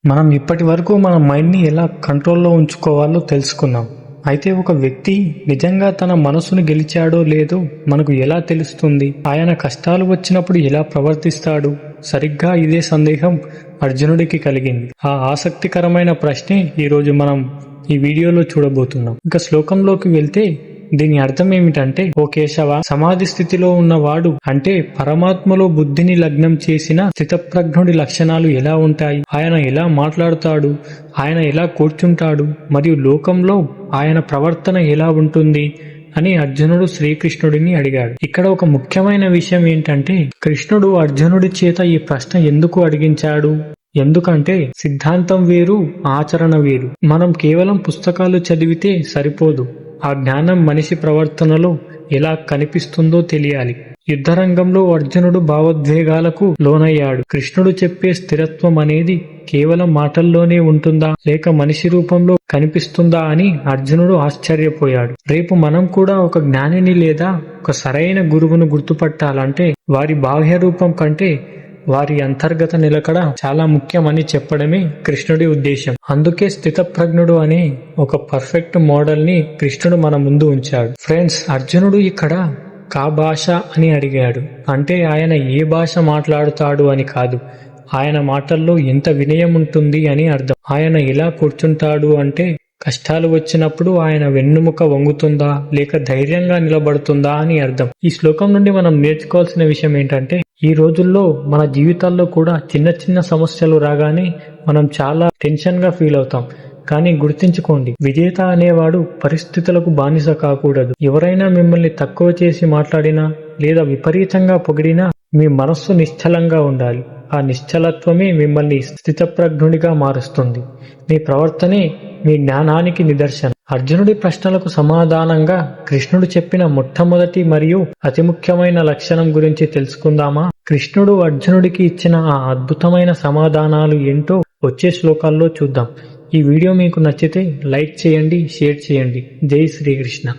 మనం ఇప్పటి వరకు మన మైండ్ని ఎలా కంట్రోల్లో ఉంచుకోవాలో తెలుసుకున్నాం. అయితే ఒక వ్యక్తి నిజంగా తన మనసును గెలిచాడో లేదో మనకు ఎలా తెలుస్తుంది? ఆయన కష్టాలు వచ్చినప్పుడు ఎలా ప్రవర్తిస్తాడు? సరిగ్గా ఇదే సందేహం అర్జునుడికి కలిగింది. ఆ ఆసక్తికరమైన ప్రశ్నే ఈరోజు మనం ఈ వీడియోలో చూడబోతున్నాం. ఇక శ్లోకంలోకి వెళ్తే దీని అర్థం ఏమిటంటే, ఓ కేశవ, సమాధి స్థితిలో ఉన్నవాడు అంటే పరమాత్మలో బుద్ధిని లగ్నం చేసిన స్థితప్రజ్ఞుడి లక్షణాలు ఎలా ఉంటాయి? ఆయన ఎలా మాట్లాడుతాడు? ఆయన ఎలా కూర్చుంటాడు? మరియు లోకంలో ఆయన ప్రవర్తన ఎలా ఉంటుంది అని అర్జునుడు శ్రీకృష్ణుడిని అడిగాడు. ఇక్కడ ఒక ముఖ్యమైన విషయం ఏంటంటే, కృష్ణుడు అర్జునుడి చేత ఈ ప్రశ్న ఎందుకు అడిగించాడు? ఎందుకంటే సిద్ధాంతం వేరు, ఆచరణ వేరు. మనం కేవలం పుస్తకాలు చదివితే సరిపోదు. ఆ జ్ఞానం మనిషి ప్రవర్తనలో ఎలా కనిపిస్తుందో తెలియాలి. యుద్ధరంగంలో అర్జునుడు భావోద్వేగాలకు లోనయ్యాడు. కృష్ణుడు చెప్పే స్థిరత్వం అనేది కేవలం మాటల్లోనే ఉంటుందా, లేక మనిషి రూపంలో కనిపిస్తుందా అని అర్జునుడు ఆశ్చర్యపోయాడు. రేపు మనం కూడా ఒక జ్ఞానిని లేదా ఒక సరైన గురువును గుర్తుపట్టాలంటే వారి బాహ్య రూపం కంటే వారి అంతర్గత నిలకడ చాలా ముఖ్యమని చెప్పడమే కృష్ణుడి ఉద్దేశం. అందుకే స్థితప్రజ్ఞుడు అనే ఒక పర్ఫెక్ట్ మోడల్ ని కృష్ణుడు మన ముందు ఉంచాడు. ఫ్రెండ్స్, అర్జునుడు ఇక్కడ కా భాష అని అడిగాడు. అంటే ఆయన ఏ భాష మాట్లాడుతాడు అని కాదు, ఆయన మాటల్లో ఎంత వినయం ఉంటుంది అని అర్థం. ఆయన ఎలా కూర్చుంటాడు అంటే కష్టాలు వచ్చినప్పుడు ఆయన వెన్నుముక వంగుతుందా లేక ధైర్యంగా నిలబడుతుందా అని అర్థం. ఈ శ్లోకం నుండి మనం నేర్చుకోవాల్సిన విషయం ఏంటంటే, ఈ రోజుల్లో మన జీవితాల్లో కూడా చిన్న చిన్న సమస్యలు రాగానే మనం చాలా టెన్షన్ గా ఫీల్ అవుతాం. కానీ గుర్తించుకోండి, విజేత అనేవాడు పరిస్థితులకు బానిస కాకూడదు. ఎవరైనా మిమ్మల్ని తక్కువ చేసి మాట్లాడినా లేదా విపరీతంగా పొగిడినా మీ మనస్సు నిశ్చలంగా ఉండాలి. ఆ నిశ్చలత్వమే మిమ్మల్ని స్థితప్రజ్ఞుడిగా మారుస్తుంది. మీ ప్రవర్తనే మీ జ్ఞానానికి నిదర్శనం. అర్జునుడి ప్రశ్నలకు సమాధానంగా కృష్ణుడు చెప్పిన మొట్టమొదటి మరియు అతి ముఖ్యమైన లక్షణం గురించి తెలుసుకుందామా? కృష్ణుడు అర్జునుడికి ఇచ్చిన ఆ అద్భుతమైన సమాధానాలు ఏంటో వచ్చే శ్లోకాల్లో చూద్దాం. ఈ వీడియో మీకు నచ్చితే లైక్ చేయండి, షేర్ చేయండి. జై శ్రీకృష్ణ.